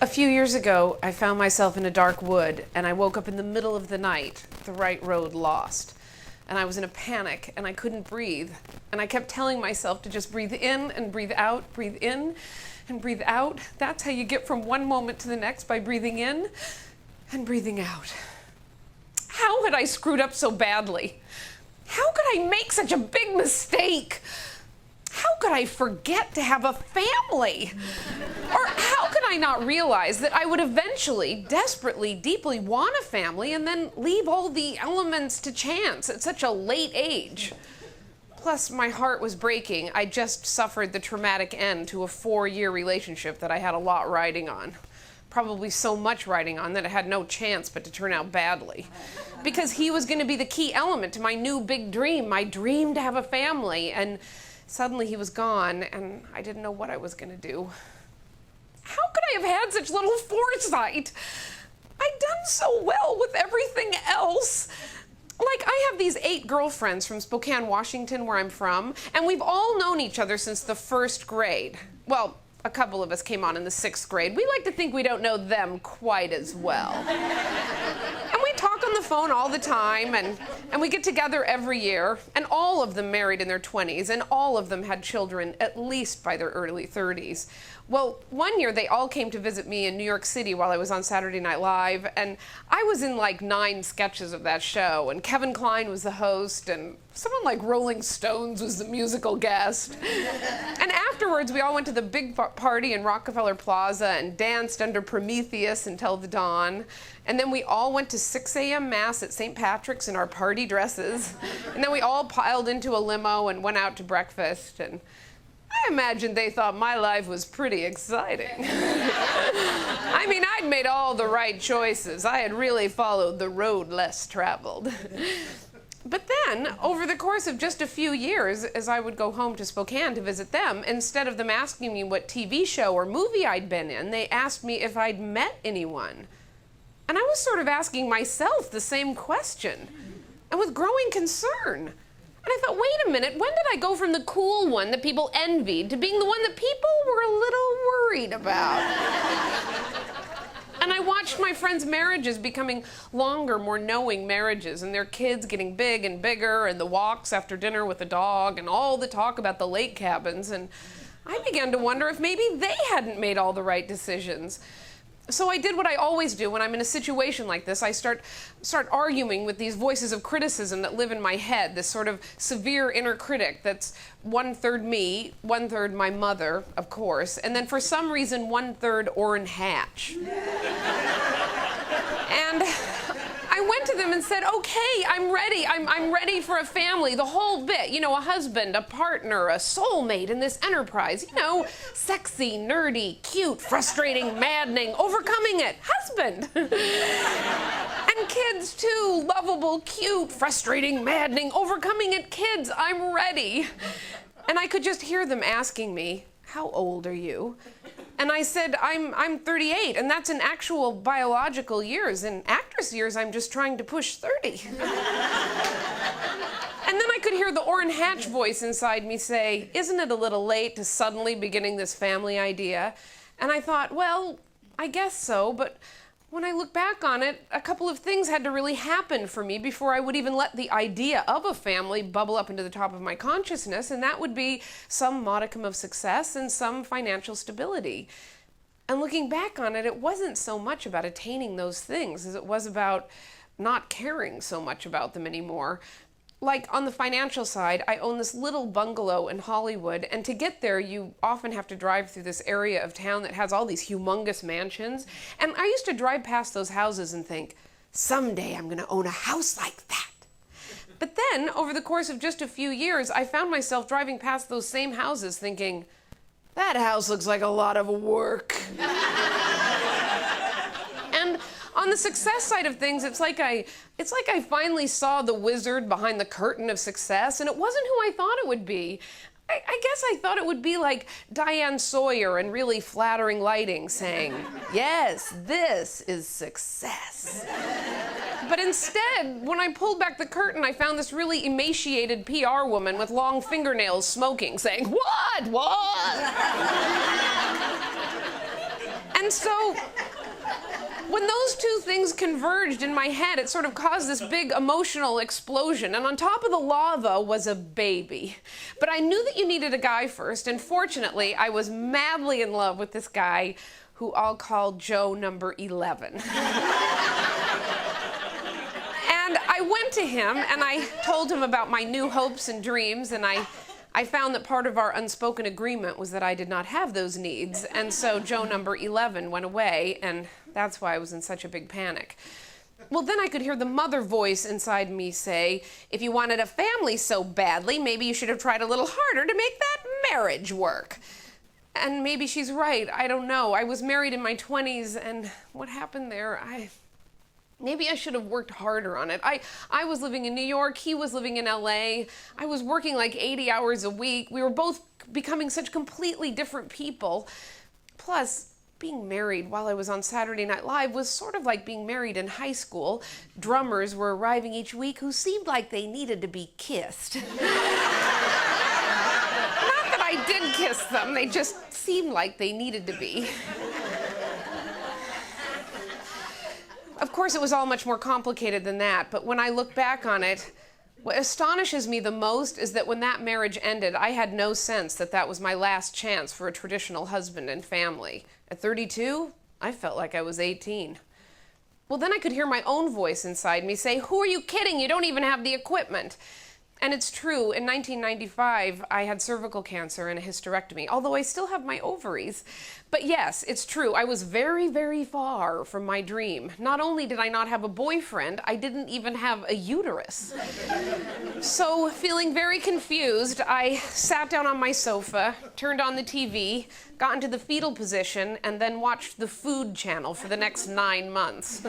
A few years ago, I found myself in a dark wood, and I woke up in the middle of the night, the right road lost. And I was in a panic, and I couldn't breathe. And I kept telling myself to just breathe in and breathe out, breathe in and breathe out. That's how you get from one moment to the next, by breathing in and breathing out. How had I screwed up so badly? How could I make such a big mistake? How could I forget to have a family? Or how could I not realize that I would eventually, desperately, deeply want a family and then leave all the elements to chance at such a late age? Plus, my heart was breaking. I just suffered the traumatic end to a 4-year relationship that I had a lot riding on. Probably so much riding on that it had no chance but to turn out badly. Because he was going to be the key element to my new big dream, my dream to have a family. And suddenly he was gone, and I didn't know what I was going to do. How could I have had such little foresight? I'd done so well with everything else. Like, I have these 8 girlfriends from Spokane, Washington, where I'm from, and we've all known each other since the 1st grade. Well, a couple of us came on in the 6th grade. We like to think we don't know them quite as well. And we talk on the phone all the time, and we get together every year, and all of them married in their 20s, and all of them had children at least by their early 30s. Well, one year they all came to visit me in New York City while I was on Saturday Night Live, and I was in like 9 sketches of that show, and Kevin Kline was the host, and someone like Rolling Stones was the musical guest. And afterwards, we all went to the big party in Rockefeller Plaza and danced under Prometheus until the dawn. And then we all went to 6 a.m. Mass at St. Patrick's in our party dresses. And then we all piled into a limo and went out to breakfast. And I imagine they thought my life was pretty exciting. I mean, I'd made all the right choices. I had really followed the road less traveled. But then, over the course of just a few years, as I would go home to Spokane to visit them, instead of them asking me what TV show or movie I'd been in, they asked me if I'd met anyone. And I was sort of asking myself the same question, and with growing concern. And I thought, wait a minute, when did I go from the cool one that people envied to being the one that people were a little worried about? And I watched my friends' marriages becoming longer, more knowing marriages, and their kids getting big and bigger, and the walks after dinner with the dog, and all the talk about the lake cabins. And I began to wonder if maybe they hadn't made all the right decisions. So I did what I always do when I'm in a situation like this. I start arguing with these voices of criticism that live in my head, this sort of severe inner critic that's 1/3 me, 1/3 my mother, of course, and then for some reason 1/3 Orrin Hatch. And I went to them and said, okay, I'm ready. I'm ready for a family, the whole bit. You know, a husband, a partner, a soulmate in this enterprise. You know, sexy, nerdy, cute, frustrating, maddening, overcoming it. Husband. And kids too. Lovable, cute, frustrating, maddening, overcoming it. Kids, I'm ready. And I could just hear them asking me, how old are you? And I said, I'm 38, and that's in actual biological years. In actress years, I'm just trying to push 30. And then I could hear the Orrin Hatch voice inside me say, isn't it a little late to suddenly beginning this family idea? And I thought, well, I guess so, but when I look back on it, a couple of things had to really happen for me before I would even let the idea of a family bubble up into the top of my consciousness, and that would be some modicum of success and some financial stability. And looking back on it, it wasn't so much about attaining those things as it was about not caring so much about them anymore. Like, on the financial side, I own this little bungalow in Hollywood, and to get there, you often have to drive through this area of town that has all these humongous mansions. And I used to drive past those houses and think, someday I'm going to own a house like that. But then, over the course of just a few years, I found myself driving past those same houses thinking, that house looks like a lot of work. And on the success side of things, it's like I finally saw the wizard behind the curtain of success, and it wasn't who I thought it would be. I guess I thought it would be like Diane Sawyer in really flattering lighting saying, yes, this is success. But instead, when I pulled back the curtain, I found this really emaciated PR woman with long fingernails smoking saying, what? And And so when those two things converged in my head, it sort of caused this big emotional explosion. And on top of the lava was a baby. But I knew that you needed a guy first, and fortunately, I was madly in love with this guy who I'll call Joe number 11. And I went to him and I told him about my new hopes and dreams, and I found that part of our unspoken agreement was that I did not have those needs, and so Joe number 11 went away, and that's why I was in such a big panic. Well, then I could hear the mother voice inside me say, if you wanted a family so badly, maybe you should have tried a little harder to make that marriage work. And maybe she's right, I don't know. I was married in my 20s, and what happened there, maybe I should have worked harder on it. I was living in New York, he was living in LA. I was working like 80 hours a week. We were both becoming such completely different people. Plus, being married while I was on Saturday Night Live was sort of like being married in high school. Drummers were arriving each week who seemed like they needed to be kissed. Not that I did kiss them, they just seemed like they needed to be. Of course, it was all much more complicated than that, but when I look back on it, what astonishes me the most is that when that marriage ended, I had no sense that that was my last chance for a traditional husband and family. At 32, I felt like I was 18. Well, then I could hear my own voice inside me say, who are you kidding? You don't even have the equipment. And it's true, in 1995, I had cervical cancer and a hysterectomy, although I still have my ovaries. But yes, it's true, I was very, very far from my dream. Not only did I not have a boyfriend, I didn't even have a uterus. So, feeling very confused, I sat down on my sofa, turned on the TV, got into the fetal position, and then watched the Food Channel for the next 9 months.